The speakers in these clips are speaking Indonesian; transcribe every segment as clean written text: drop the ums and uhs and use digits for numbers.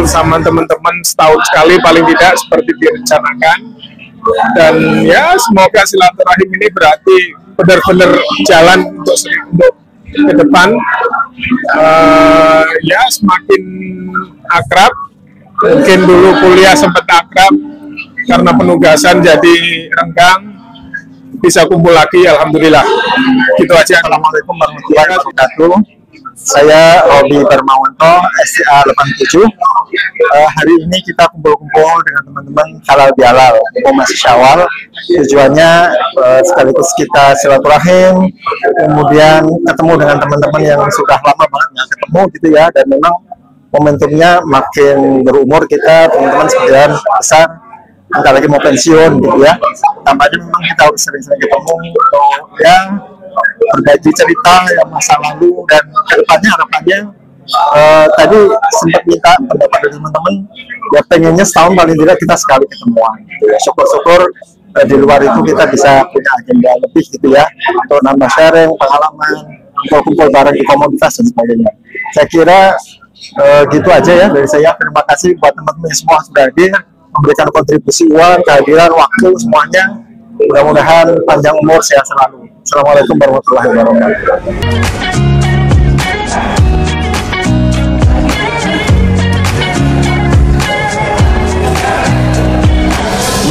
bersama teman-teman setahun sekali paling tidak seperti direncanakan. Dan ya semoga silaturahim ini berarti benar-benar jalan untuk ke depan. Ya semakin akrab. Mungkin dulu kuliah sempat akrab, karena penugasan jadi renggang, bisa kumpul lagi, alhamdulillah. Gitu aja. Assalamualaikum warahmatullahi wabarakatuh. Saya Robi Darmawanto, SCA 87. Hari ini kita kumpul-kumpul dengan teman-teman halal bihalal, masih Syawal. Tujuannya sekaligus kita silaturahim, kemudian ketemu dengan teman-teman yang sudah lama banget nggak ketemu gitu ya. Dan memang momentumnya makin berumur kita, teman-teman sebagian besar entah lagi mau pensiun gitu ya. Tampaknya memang kita harus sering-sering ketemu ya, berbagi cerita yang masa lalu dan kedepannya harapannya. Tadi sempat minta pendapat dari teman-teman ya, pengennya setahun paling tidak kita sekali ketemuan gitu ya. Syukur-syukur di luar itu kita bisa punya agenda lebih gitu ya, untuk nambah sharing pengalaman, kumpul bareng di komunitas dan sebagainya. Saya kira gitu aja ya dari saya. Terima kasih buat teman-teman semua sudah hadir, memberikan kontribusi uang, kehadiran, waktu, semuanya. Mudah-mudahan panjang umur, sehat selalu. Assalamualaikum warahmatullahi wabarakatuh.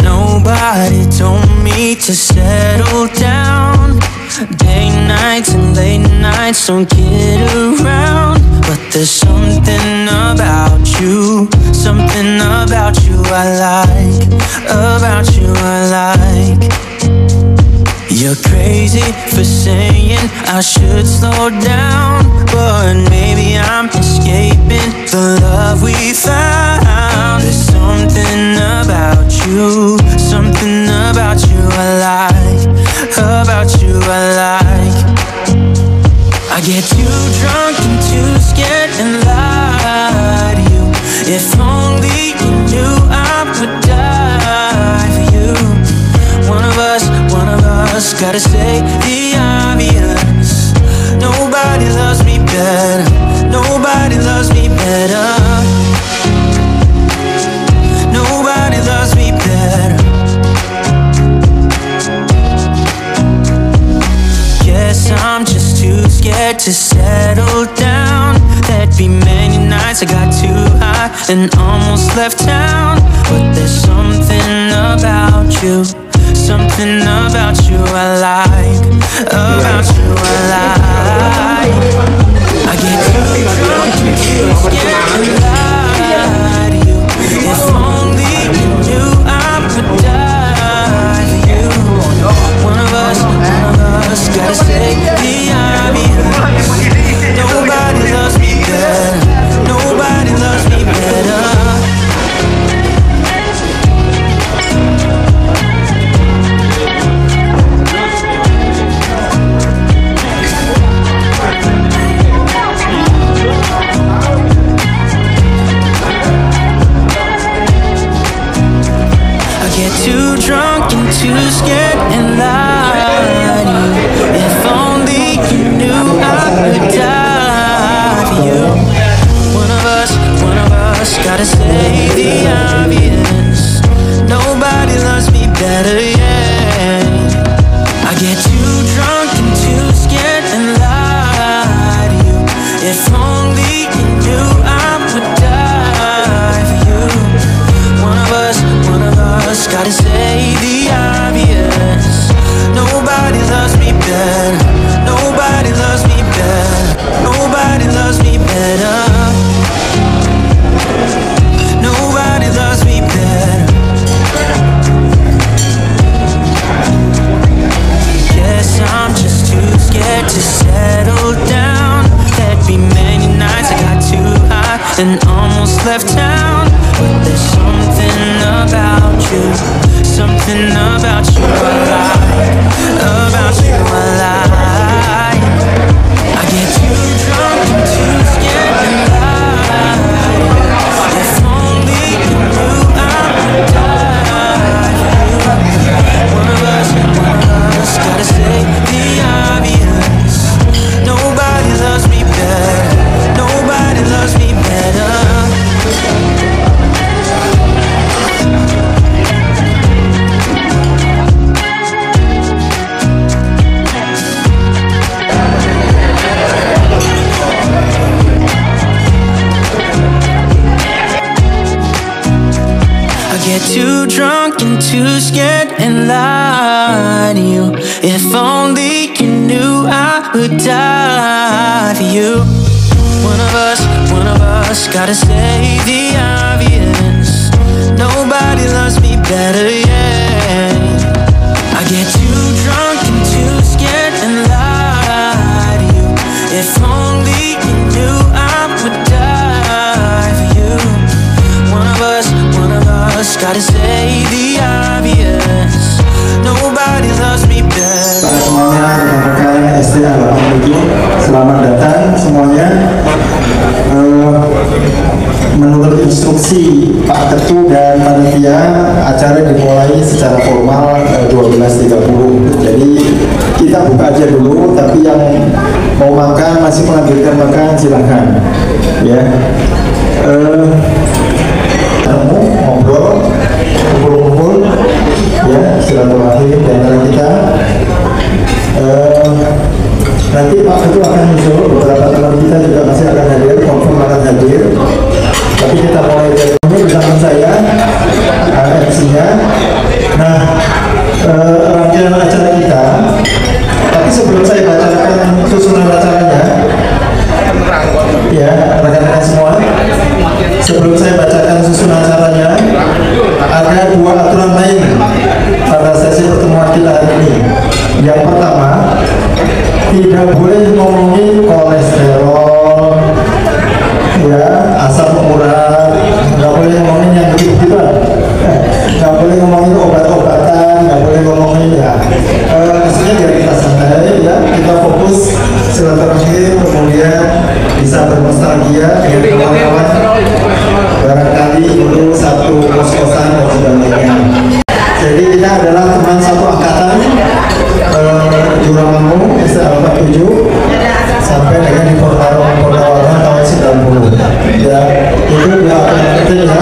Nobody told me to settle down. Day nights and late nights don't get around. But there's something about you I like, about you I like. You're crazy for saying I should slow down, but maybe I'm escaping the love we found. There's something about you I like, about you I like. I get too drunk and too scared and lie to you. If only you knew I would die for you. One of us gotta say the obvious. Nobody loves me better. Nobody loves me better. Nobody loves me better. Guess I'm just too scared to settle down. There'd be many nights I got too high and almost left town. But there's something about you, something about you I like, about you I like. I get too drunk and too scared to lie to you. If only you knew I would die for you. One of us gotta say the obvious. Nobody loves me better. Nobody loves me better. Too drunk and too scared and lie to you. If only you knew I would die for you. One of us gotta say the obvious. Nobody loves me better, yeah. I get too drunk and too scared and lie to you. If only you knew I would die for you. One of us gotta say the obvious. Nobody loves me better. Nobody loves me better. Nobody loves me better. Nobody loves me better. Guess I'm just too scared to settle down. There'd be many nights I got too high and almost left town. But there's something about you, something about you I like, about you I like. I get too drunk and too scared to lie. If only you knew I would die for you. One of us gotta say the obvious. Nobody loves me better. Nobody loves me better. get too drunk and too scared and lie to you. If only you knew I would die for you. One of us gotta say the obvious. Nobody loves me better, yeah. I get too drunk and too scared and lie to you. If only you knew I would die for you. One of us gotta say the obvious. Nobody loves me better. Semuanya rekan-rekan SDA 87, selamat datang semuanya. Menurut instruksi Pak Ketua dan panitia, acara dimulai secara formal 12.30. Jadi kita buka aja dulu, tapi yang mau makan, masih melanjutkan makan, silahkan. Ya, ketemu, ngobrol, kumpul-kumpul, ya, silaturahim di antara kita. Nanti Pak Ketua akan menyusul, beberapa teman kita juga masih akan hadir, confirm akan hadir. Tapi kita mulai dari ini bersama saya, MC-nya. Nah, rangkaian acara kita. Tapi sebelum saya bacakan susunan acaranya, ya rekan-rekan semua, sebelum saya bacakan susunan acaranya, ada dua aturan main pada sesi pertemuan kita hari ini. Yang pertama, tidak boleh ngomongin kolesterol, ya, asam urat, nggak boleh ngomongin yang gitu-gitu, nggak boleh ngomongin obat-obatan, nggak boleh ngomongin ya. Maksudnya biar kita santai, ya, kita fokus silaturahim, kemudian bisa bernostalgia dengan kawan-kawan, barangkali itu satu kos-kosan dan sebagainya. Jadi kita adalah teman satu angkatan, Juramamu SDA 87 sampai dengan di Purnawarman tahun 90. Ya, itu dua penting ya.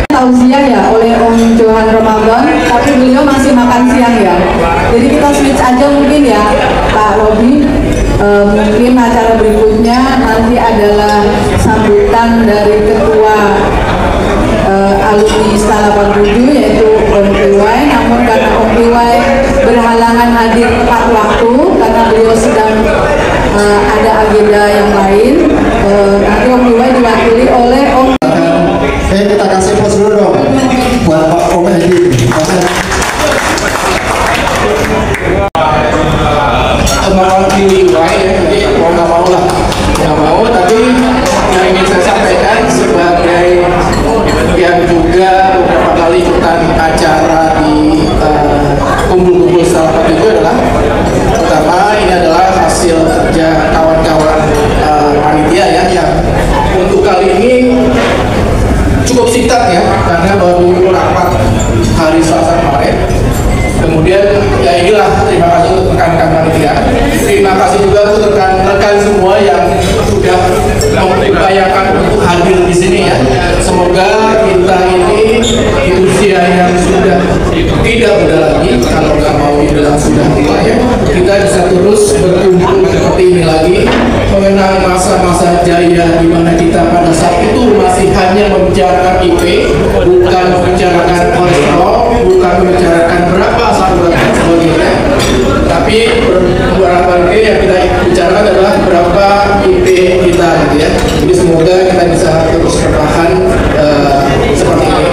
Tausiah ya oleh Om Johan Ramadan, tapi beliau masih makan siang ya. Jadi kita switch aja mungkin ya, Pak Robi. Mungkin acara berikutnya nanti adalah sambutan dari Ketua alumni SDA 87 yaitu Om Iwai. Namun karena Om Iwai berhalangan hadir tepat waktu karena beliau sedang ada agenda yang lain, nanti Om Iwai diwakili oleh Om. Kita kasih pos dulu dong buat Pak Om Edi. Mewakili Iwai ya, jadi mau nggak mau lah, nggak mau. Tapi yang ingin saya sampaikan sebagai yang juga beberapa kali ikutan acara di kumpul-kumpul salah satu itu adalah pertama ini adalah hasil kerja kawan-kawan panitia ya, yang untuk kali ini cukup singkat ya, karena baru rapat hari Selasa kemarin. Kemudian ya inilah, terima kasih untuk rekan-rekan panitia, terima kasih juga untuk rekan-rekan semua yang sudah membayangkan untuk hadir di sini ya. Semoga kita ini di usia yang sudah tidak muda lagi, kalau nggak mau dibilang sudah tua ya, kita bisa terus berkumpul seperti ini lagi, mengenang masa-masa jaya di mana kita pada saat itu masih hanya membicarakan IP, bukan membicarakan kolesterol, bukan membicarakan berapa asam urat dan sebagainya, tapi beberapa ini yang kita bicarakan adalah berapa IP kita gitu ya. Jadi semoga kita bisa terus bertahan seperti ini.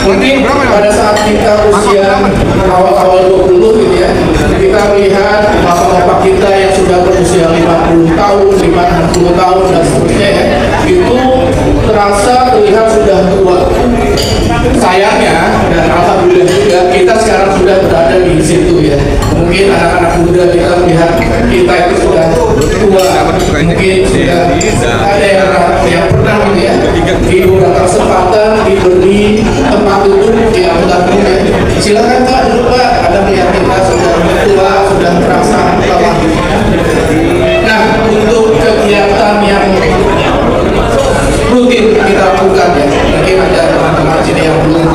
Mungkin pada saat kita usia awal-awal 20 gitu ya, kita melihat bapak-bapak kita yang sudah berusia 50 tahun, 60 tahun dan seterusnya ya, itu terasa terlihat sudah tua. Sayangnya dan alhamdulillah juga kita sekarang sudah berada di situ ya. Mungkin anak-anak muda kita melihat kita itu sudah tua, mungkin sudah ada yang pernah gitu ya, di beberapa kesempatan diberi tempat duduk di angkutan umum ya. Silakan Pak dulu Pak, ada melihat kita sudah tua, sudah terasa lelah. Nah, untuk kegiatan yang rutin kita lakukan ya, mungkin ada teman-teman sini yang belum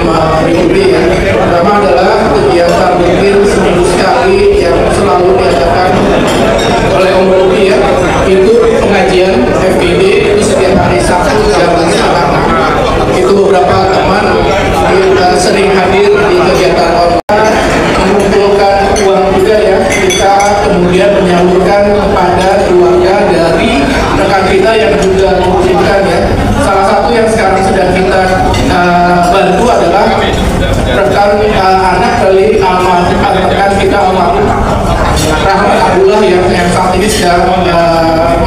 mengikuti ya. Pertama adalah kegiatan rutin seminggu sekali yang selalu diadakan oleh Om Robi ya, itu pengajian FGD itu setiap hari Sabtu jam 8 sering hadir di kegiatan online, mengumpulkan uang juga ya, kita kemudian menyalurkan kepada keluarga dari rekan kita yang juga membutuhkan ya. Salah satu yang sekarang sudah kita bantu adalah rekan anak dari rekan kita almarhum Rahmat Abdullah yang saat ini sedang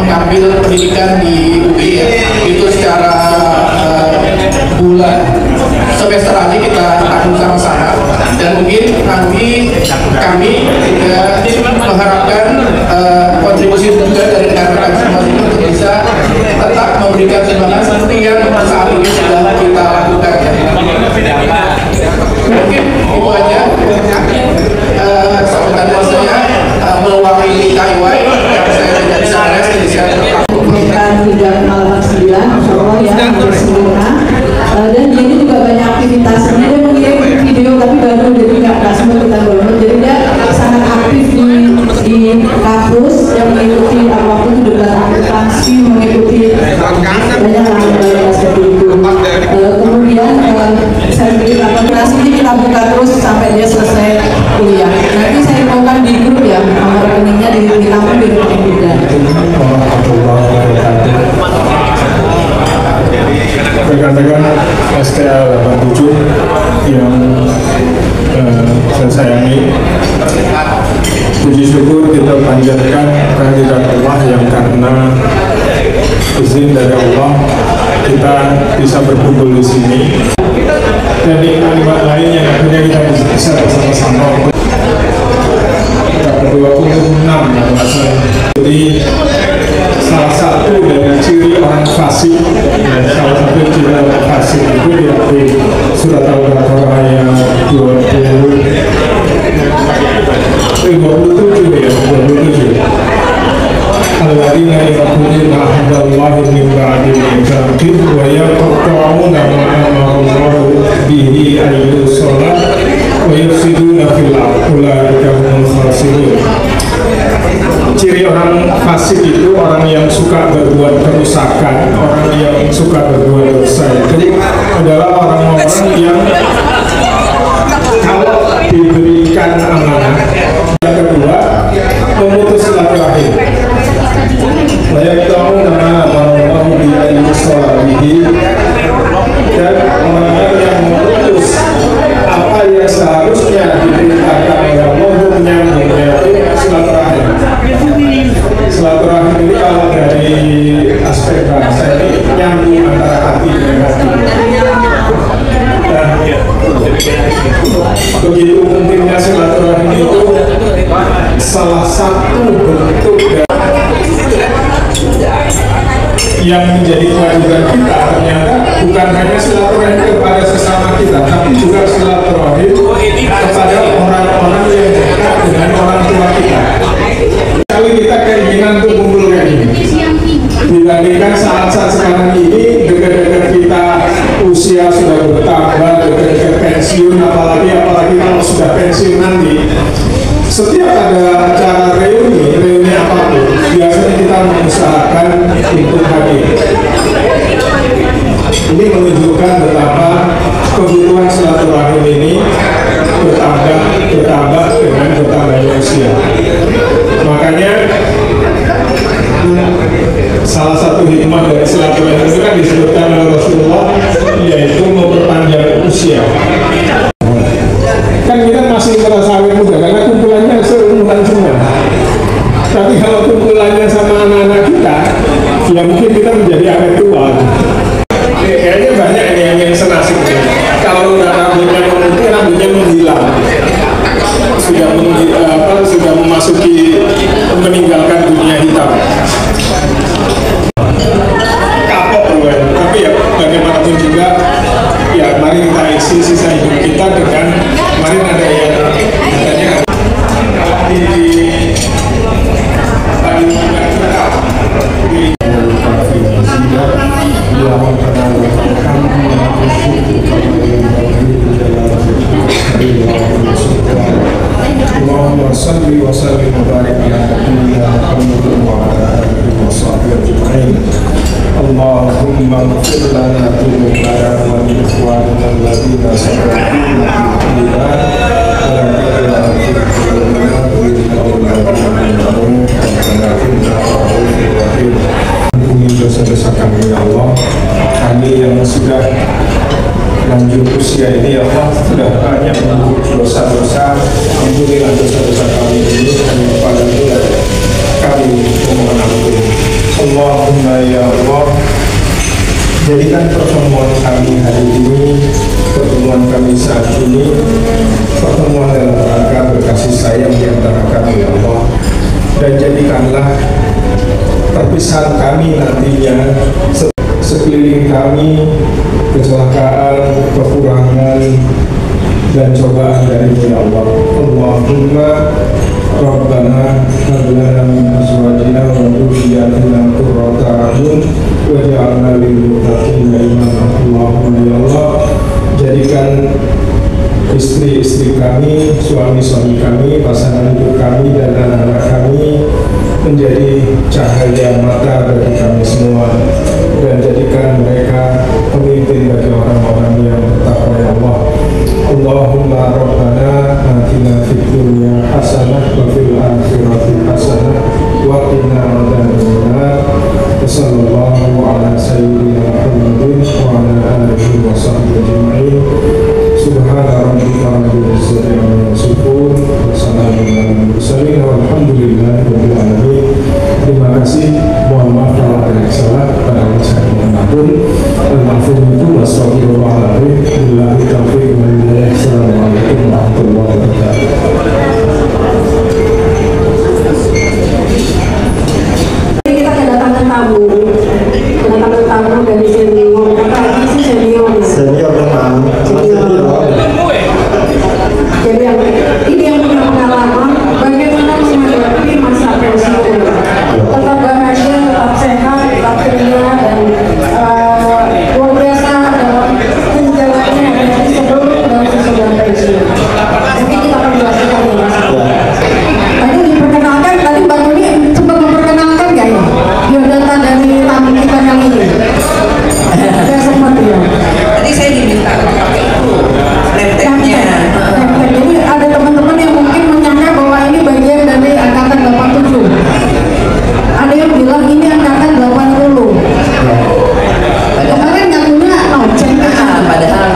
mengambil pendidikan di UI ya. Itu secara bulan semester aja kita tanggung sama-sama, dan mungkin nanti kami juga mengharapkan kontribusi juga dari rekan-rekan semua untuk bisa tetap memberikan sumbangan seperti yang saat ini sudah kita lakukan ya. Mungkin itu aja sambutan saya mewakili KIY yang saya tidak bisa bukan 3,89 insya Allah ya, harus sempurna. Dan dia ini juga banyak aktivitasnya, dia mengirim video tapi baru, jadi nggak semua kita download, jadi dia sangat aktif di kampus yang mengikuti waktu itu debat aplikasi, mengikuti banyak hal-hal seperti itu. Kemudian saya bikin aplikasi ini kita buka terus sampai dia selesai kuliah. Nanti saya infokan di grup ya, nomor rekeningnya ditampung di rekening juga. Rekan-rekan STA 87 yang saya sayangi, puji syukur kita panjatkan kehadirat Allah yang karena izin dari Allah kita bisa berkumpul di sini, dan di kalimat lain yang akhirnya kita bisa bersama-sama. 26 jadi salah satu dari ciri orang fasik, dan salah satu ciri orang fasik itu yaitu surat Al-Baqarah ayat 27 ya, 27. Alladzina yaquluna ahdallahi min ba'di mitsaqih wa yaqta'una ma amara Allahu bihi an yusalla wa yufsiduna fil ardi ulaika humul khasirun. Ciri orang fasik itu orang yang suka berbuat kerusakan, orang yang suka berbuat dosa itu adalah orang-orang yang kalau diberikan amanah. Yang kedua, memutus silaturahim. Banyak tahu nama Allah biayu sholawati, dan orang-orang yang memutus apa yang seharusnya diperintahkan oleh Allah untuk menyambungnya itu silaturahim. Silaturahim ini kalau dari aspek bahasa ini nyambung antara hati dan hati. Dan begitu pentingnya silaturahim itu salah satu bentuk yang menjadi kewajiban kita ternyata bukan hanya silaturahim kepada sesama kita, tapi juga silaturahim kepada orang-orang yang dekat dengan orang tua kita. Kali kita keinginan untuk kumpul kayak ini dibandingkan saat-saat sekarang ini, dekat-dekat kita usia sudah bertambah, dekat-dekat pensiun, apalagi kalau sudah pensiun nanti, setiap ada acara reuni apapun, biasanya kita mengusahakan untuk hadir. Ini menunjukkan betapa kebutuhan silaturahim ini bertambah dengan bertambahnya usia. Makanya salah satu hikmah dari silaturahim itu kan disebutkan oleh Rasulullah, yaitu memperpanjang usia. Kan kita masih merasa awet muda karena kumpulannya seumuran semua. Tapi kalau kumpulannya sama anak-anak kita, ya mungkin kita menjadi awet tua. Kayaknya banyak yang senasib. Kalau rambutnya memutih, rambutnya menghilang. Sudah memasuki meninggalkan dunia hitam. Kapok tapi ya bagaimanapun juga, ya mari kita isi sisa hidup kita dengan mari ada yang katanya Allahumma salli wa sallim wa barik ala nabiyyina Muhammad wa ala alihi wa sahbihi ajma'in. Allahumma ighfir lana dzunubana wa li ikhwanina alladziina sabaquna bil iman wa la taj'al fi qulubina ghillan lil ladzina amanu. Ampuni dosa-dosa kami ya Allah. Kami yang sudah lanjut usia ini ya Allah, sudah banyak menanggung dosa-dosa. Ampunilah dosa-dosa kami ini, kami kepada kami memohon ampun. Allahumma ya Allah, jadikan pertemuan kami hari ini, pertemuan kami saat ini, pertemuan dalam rangka berkasih sayang di antara kami ya Allah, dan jadikanlah perpisahan kami nantinya sekeliling kami kecelakaan, kekurangan, dan cobaan dari ya Allah. Allahumma Rabbana hab lana min azwajina wa dhurriyyatina qurrata a'yun waj'alna lil muttaqina imama. Allahumma ya Allah, jadikan istri-istri kami, suami-suami kami, pasangan hidup kami, dan anak-anak kami menjadi cahaya mata bagi kami semua, dan jadikan mereka pemimpin bagi orang-orang yang bertakwa ya Allah. Allahumma Rabbana atina fid dunya hasanah wa fil akhirati hasanah wa qina adzabannar. Sallallahu ala sayyidina Muhammadin wa ala alihi wa sahbihi ajma'in. Subhana rabbika rabbil izzati amma yasifun wa salamun alal mursalin walhamdulillahi rabbil alamin. Terima kasih, mohon maaf kalau ada yang salah, pada saya mohon ampun. Al-mahfum itu wassalamualaikum warahmatullahi wabarakatuh. Assalamualaikum warahmatullahi wabarakatuh. Kita kedatangan tamu dari senior. Apa sih senior? Senior memang. Jadi ini yang punya pengalaman bagaimana menghadapi masa pensiun. Tetap bahagia, tetap sehat, tetap ceria, dan luar biasa dalam menjalannya dari sebelum dan sesudah pensiun. Mungkin kita akan jelaskan ya Mas. Tadi diperkenalkan, tadi Mbak Nuni sempat memperkenalkan nggak ya biodata dari tamu kita yang ini? Saya sempat ya. Tadi saya diminta untuk pakai itu laptopnya. Jadi ada teman-teman yang mungkin menyangka bahwa ini bagian dari angkatan 87. Ada yang bilang ini angkatan 80. Kemarin ngakunya Padahal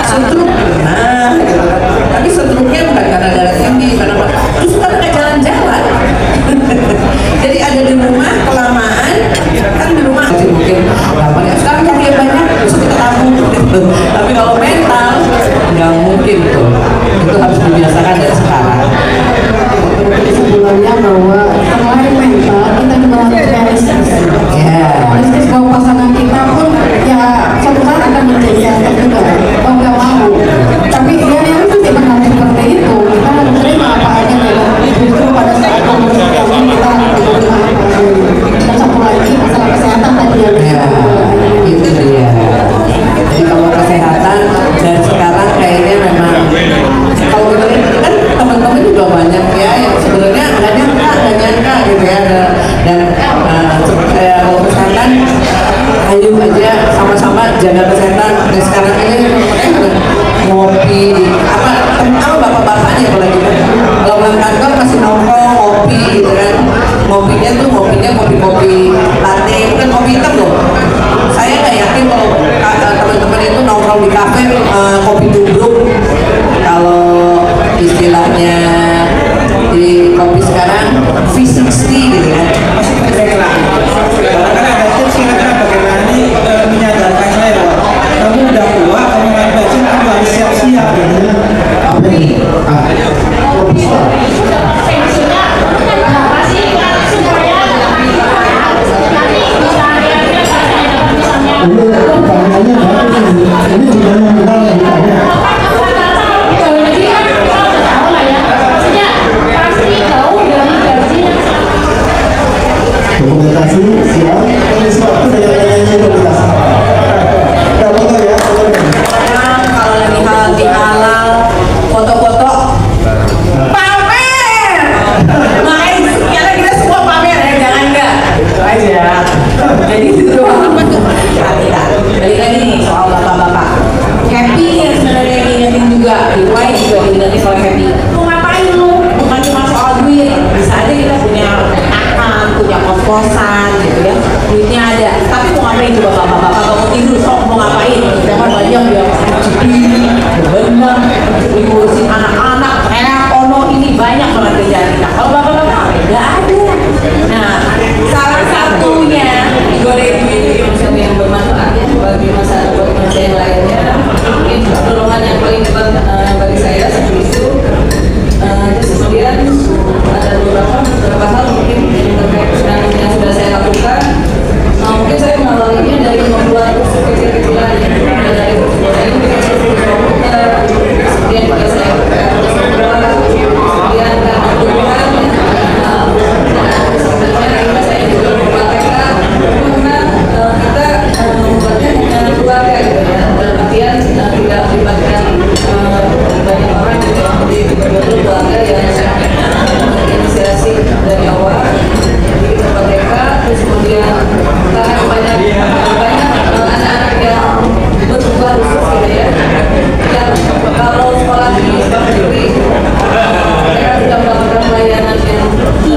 stroke gitu. Tapi stroke-nya bukan karena darah tinggi, karena justru karena nggak jalan-jalan. Jadi ada di rumah kelamaan, kan di rumah mungkin sekarang yang banyak terus kita tabung gitu. Tapi kalau mental nggak mungkin tuh, itu harus dibiasakan dari sekarang. kesimpulannya bahwa selain mental kita juga harus realistis. Realistis bahwa pasangan kita pun ya suatu saat akan menjadi anak juga, mau nggak mau. Tapi ya yang itu tidak harus seperti itu. Kita harus terima apa adanya. Justru pada saat umur sekarang kita harus menerima apa adanya. Dan satu lagi masalah kesehatan tadi yang Itu dia. Jadi kalau kesehatan dan sekarang kayaknya memang kalau kan teman-teman juga banyak ya yang sebenarnya nggak nyangka gitu ya, dan kalau kesehatan ayo aja sama-sama jaga kesehatan. Dan sekarang ini ngopi apa bapak-bapaknya apalagi kalau pulang kantor masih nongkrong ngopi gitu kan, ngopinya tuh kopi latte, bukan kopi hitam loh. Saya nggak yakin kalau teman-teman itu nongkrong di kafe kopi tubruk. Kalau istilahnya di kopi sekarang V60 gitu kan. Karena ada tips singkatnya bagaimana menyadarkan saya bahwa kamu udah tua, kamu main budget, kamu harus siap-siap gitu. Dokumentasi siap, ini sebab itu banyak dokumentasi. Tidak foto ya, foto ya. Kalau lagi halal foto-foto pamer, main, kita semua pamer ya, jangan enggak aja. Jadi itu konsep yang bermanfaat ya bagi masyarakat yang lainnya. Mungkin dorongan yang paling depan bagi saya seperti itu. Terus kemudian ada beberapa hal mungkin terkait dengan yang sudah saya lakukan. Mungkin saya mengawalinya dari membuat kursus kecil-kecilan dari komputer, kemudian juga saya kemudian karena kebutuhan sebenarnya saya juga membuat TK karena kita membuatnya dengan keluarga gitu ya, dalam artian tidak melibatkan banyak orang gitu, jadi betul-betul keluarga yang inisiasi dari awal. Jadi kita buat TK, terus kemudian karena banyak anak-anak yang berubah khusus gitu ya, yang kalau sekolah di negeri mereka sudah melakukan pelayanan yang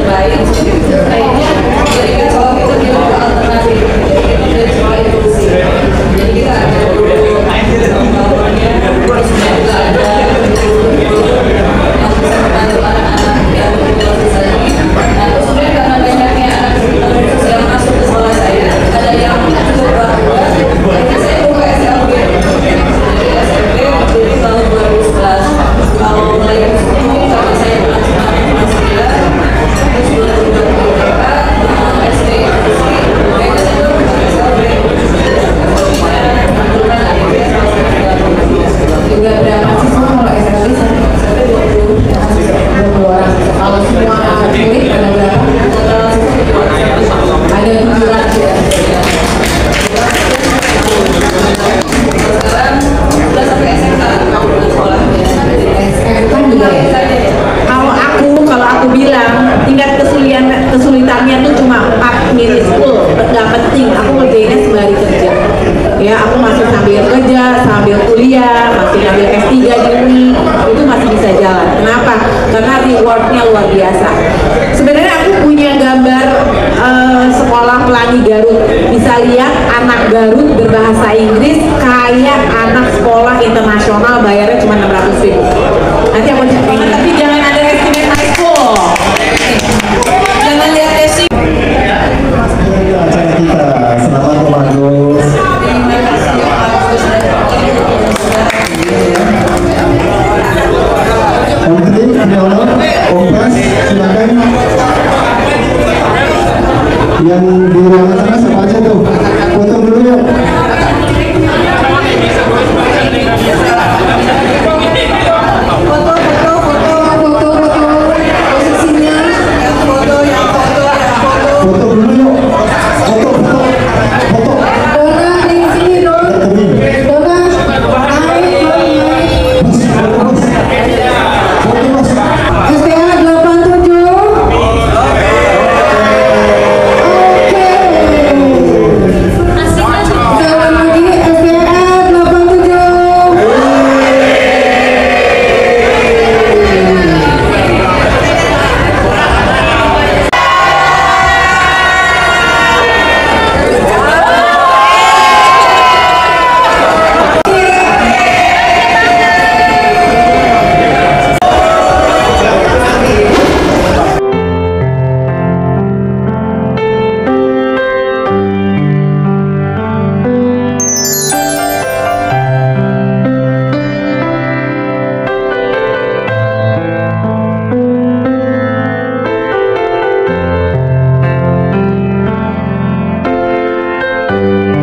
baik, akhirnya jadikan sekolah itu dia alternatif, jadi menjadi sekolah inklusi. Jadi kita ada pembangunannya, terus juga ada yang bisa membantu anak-anak yang berubah khusus lagi. Nah, terus kemudian karena banyaknya anak khusus yang masuk ke sekolah saya, ada yang cukup bangga, akhirnya saya buka SLB. Jadi SLB berdiri tahun 2011. Kalau mulai ini karena saya masih gila, terus sudah berubah ke TK, SD, kayaknya saya baru buka SLB. Juga ada mahasiswa kalau SLB sampai 20 orang. Kalau semua murid ada berapa? Ada 700 ya. Sekarang sudah sampai SMK sekolahnya. SMK juga ya. Kalau aku bilang tingkat kesulitannya tuh cuma 4 mini school, nggak penting. Aku ngerjainnya sembari kerja. Ya, aku masih sambil kerja, sambil kuliah, masih ambil S3 di Uni, itu masih bisa jalan. Kenapa? Karena rewardnya luar biasa. Sebenarnya aku punya gambar sekolah Pelangi Garut. Bisa lihat anak Garut berbahasa Inggris kayak anak sekolah internasional, bayarnya cuma 600.000. Nanti aku cek ini, tapi jangan ada estimate high school. Jangan lihat estimate. Acara kita, selamat bagus. Terima kasih Pak Agus. Silakan. Yang di ruangan sana siapa aja tuh? Foto dulu yuk. Posisinya foto yang foto. Foto dulu yuk. Foto. Dona di sini dong. Dona. SPA 87. Thank you.